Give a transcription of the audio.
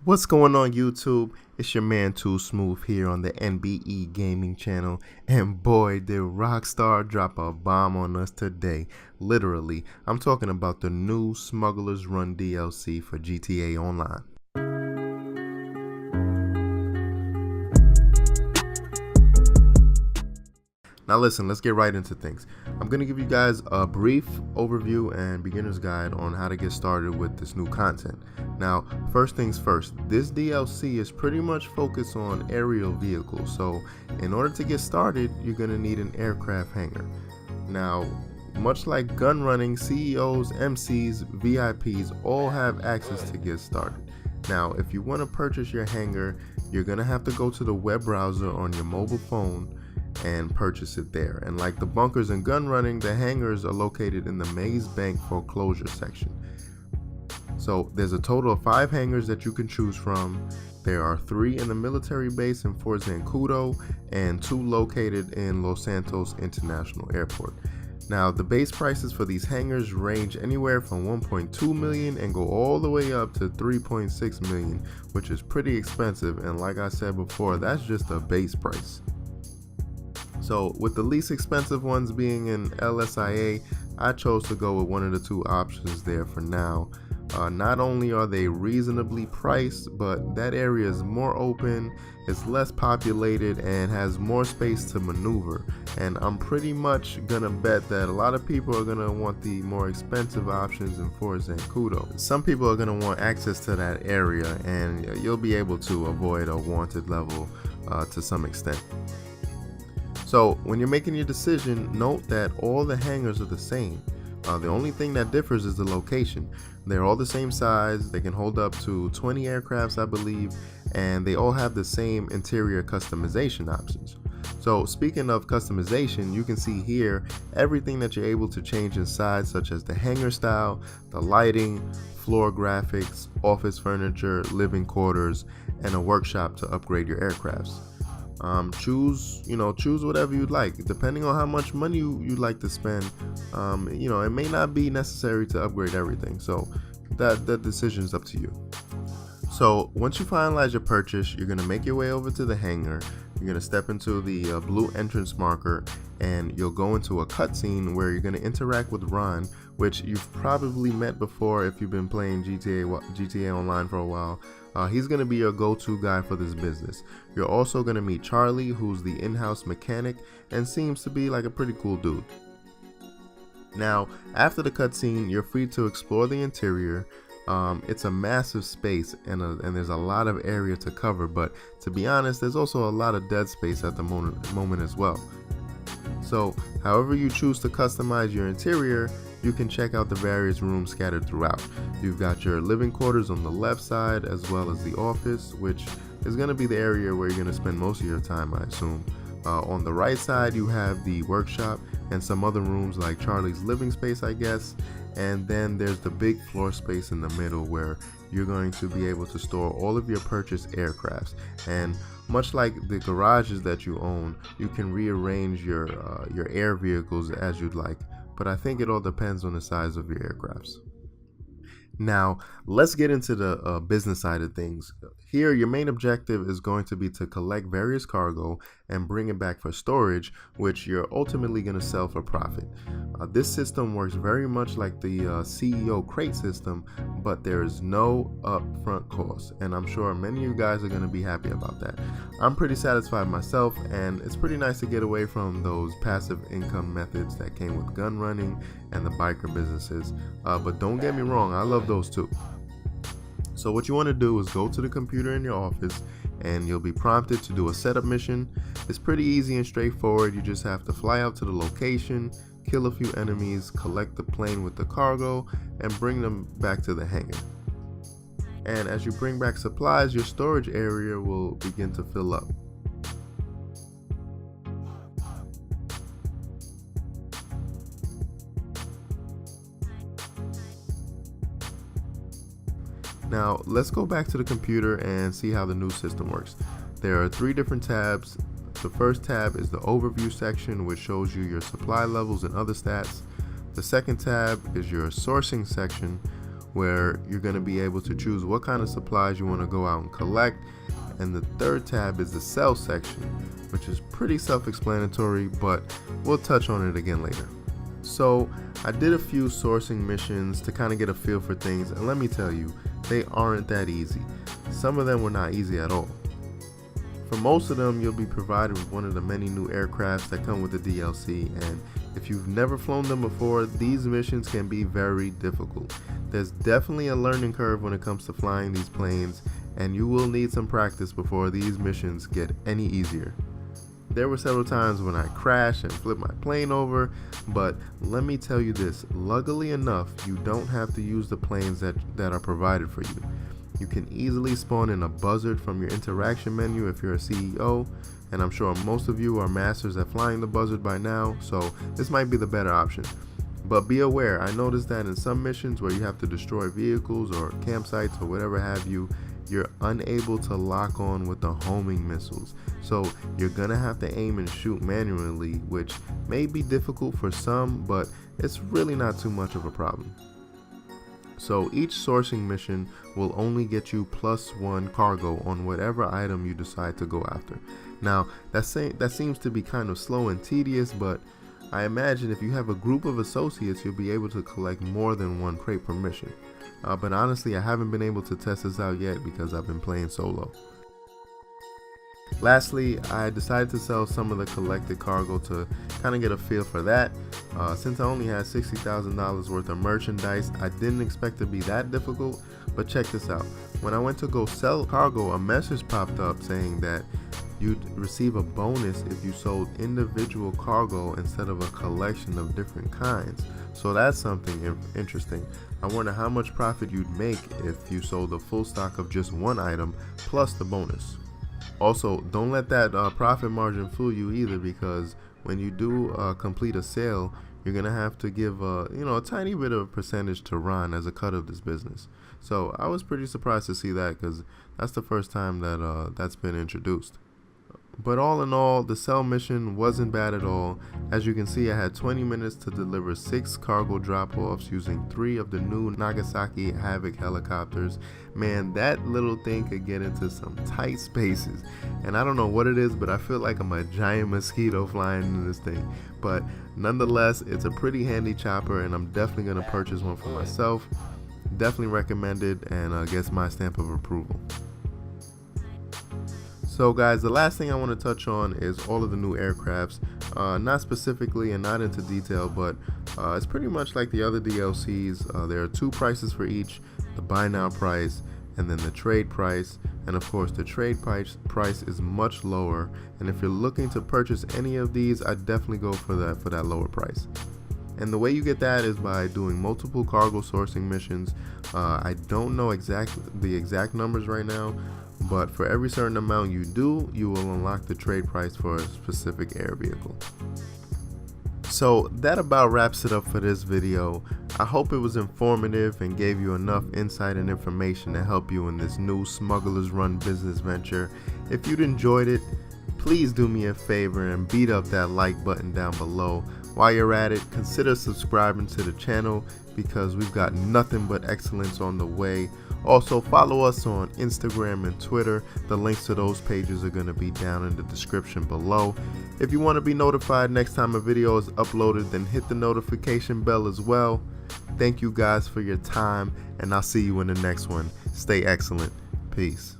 What's going on YouTube? It's your man Too Smooth here on the NBE Gaming channel, and boy did Rockstar drop a bomb on us today. Literally, I'm talking about the new Smugglers Run DLC for GTA Online. Now listen, let's get right into things. I'm going to give you guys a brief overview and beginner's guide on how to get started with this new content. Now, first things first, this DLC is pretty much focused on aerial vehicles, so in order to get started, you're going to need an aircraft hangar. Now, much like gun running, CEOs, MCs, VIPs all have access to get started. Now, if you want to purchase your hangar, you're going to have to go to the web browser on your mobile phone and purchase it there. And like the bunkers and gun running, the hangars are located in the Maze Bank foreclosure section. So there's a total of 5 hangars that you can choose from. There are 3 in the military base in Fort Zancudo and 2 located in Los Santos International Airport. Now the base prices for these hangars range anywhere from 1.2 million and go all the way up to 3.6 million, which is pretty expensive, and like I said before, that's just a base price. So with the least expensive ones being in LSIA, I chose to go with one of the 2 options there for now. Not only are they reasonably priced, but that area is more open, it's less populated, and has more space to maneuver. And I'm pretty much gonna bet that a lot of people are gonna want the more expensive options in Fort Zancudo. Some people are gonna want access to that area, and you'll be able to avoid a wanted level to some extent. So when you're making your decision, note that all the hangars are the same. The only thing that differs is the location. They're all the same size, they can hold up to 20 aircrafts I believe, and they all have the same interior customization options. So speaking of customization, you can see here everything that you're able to change inside, such as the hangar style, the lighting, floor graphics, office furniture, living quarters, and a workshop to upgrade your aircrafts. Choose whatever you'd like, depending on how much money you'd like to spend. It may not be necessary to upgrade everything, so that decision is up to you. So once you finalize your purchase, you're going to make your way over to the hangar. You're going to step into the blue entrance marker, and you'll go into a cutscene where you're going to interact with Ron, which you've probably met before if you've been playing GTA Online for a while. He's going to be your go-to guy for this business. You're also going to meet Charlie, who's the in-house mechanic and seems to be like a pretty cool dude. Now, after the cutscene, you're free to explore the interior. It's a massive space and there's a lot of area to cover, but to be honest, there's also a lot of dead space at the moment as well. So however you choose to customize your interior, you can check out the various rooms scattered throughout. You've got your living quarters on the left side, as well as the office, which is going to be the area where you're going to spend most of your time, I assume. On the right side, you have the workshop and some other rooms like Charlie's living space, I guess. And then there's the big floor space in the middle where you're going to be able to store all of your purchased aircrafts. And much like the garages that you own, you can rearrange your air vehicles as you'd like. But I think it all depends on the size of your aircrafts. Now, let's get into the business side of things. Here, your main objective is going to be to collect various cargo and bring it back for storage, which you're ultimately going to sell for profit. This system works very much like the CEO crate system, but there is no upfront cost, and I'm sure many of you guys are going to be happy about that. I'm pretty satisfied myself, and it's pretty nice to get away from those passive income methods that came with gun running and the biker businesses, but don't get me wrong, I love those too. So what you want to do is go to the computer in your office and you'll be prompted to do a setup mission. It's pretty easy and straightforward. You just have to fly out to the location, kill a few enemies, collect the plane with the cargo, and bring them back to the hangar. And as you bring back supplies, your storage area will begin to fill up. Now let's go back to the computer and see how the new system works. There are 3 different tabs. The first tab is the overview section, which shows you your supply levels and other stats. The second tab is your sourcing section, where you're going to be able to choose what kind of supplies you want to go out and collect. And the third tab is the sell section, which is pretty self-explanatory, but we'll touch on it again later. So I did a few sourcing missions to kind of get a feel for things, and let me tell you, they aren't that easy. Some of them were not easy at all. For most of them, you'll be provided with one of the many new aircrafts that come with the DLC, and if you've never flown them before, these missions can be very difficult. There's definitely a learning curve when it comes to flying these planes, and you will need some practice before these missions get any easier. There were several times when I crashed and flipped my plane over, but let me tell you this, luckily enough, you don't have to use the planes that are provided for you. You can easily spawn in a buzzard from your interaction menu if you're a CEO, and I'm sure most of you are masters at flying the buzzard by now, so this might be the better option. But be aware, I noticed that in some missions where you have to destroy vehicles or campsites or whatever have you, you're unable to lock on with the homing missiles. So you're gonna have to aim and shoot manually, which may be difficult for some, but it's really not too much of a problem. So each sourcing mission will only get you +1 cargo on whatever item you decide to go after. Now that seems to be kind of slow and tedious, but I imagine if you have a group of associates, you'll be able to collect more than 1 crate per mission. But honestly, I haven't been able to test this out yet because I've been playing solo. Lastly, I decided to sell some of the collected cargo to kind of get a feel for that. Since I only had $60,000 worth of merchandise, I didn't expect it to be that difficult, but check this out. When I went to go sell cargo, a message popped up saying that you'd receive a bonus if you sold individual cargo instead of a collection of different kinds. So that's something interesting. I wonder how much profit you'd make if you sold a full stock of just one item plus the bonus. Also, don't let that profit margin fool you either, because when you do complete a sale, you're gonna have to give a tiny bit of a percentage to Ron as a cut of this business. So I was pretty surprised to see that, because that's the first time that that's been introduced. But all in all, the sell mission wasn't bad at all. As you can see, I had 20 minutes to deliver 6 cargo drop-offs using 3 of the new Nagasaki Havoc helicopters. Man, that little thing could get into some tight spaces. And I don't know what it is, but I feel like I'm a giant mosquito flying in this thing. But nonetheless, it's a pretty handy chopper, and I'm definitely going to purchase one for myself. Definitely recommended, and gets my stamp of approval. So guys, the last thing I want to touch on is all of the new aircrafts. Not specifically and not into detail, but it's pretty much like the other DLCs. There are 2 prices for each, the buy now price and then the trade price. And of course, the trade price is much lower. And if you're looking to purchase any of these, I'd definitely go for that lower price. And the way you get that is by doing multiple cargo sourcing missions. I don't know the exact numbers right now, but for every certain amount you do, you will unlock the trade price for a specific air vehicle. So that about wraps it up for this video. I hope it was informative and gave you enough insight and information to help you in this new Smugglers Run business venture. If you'd enjoyed it, please do me a favor and beat up that like button down below. While you're at it, consider subscribing to the channel, because we've got nothing but excellence on the way. Also, follow us on Instagram and Twitter. The links to those pages are going to be down in the description below. If you want to be notified next time a video is uploaded, then hit the notification bell as well. Thank you guys for your time, and I'll see you in the next one. Stay excellent. Peace.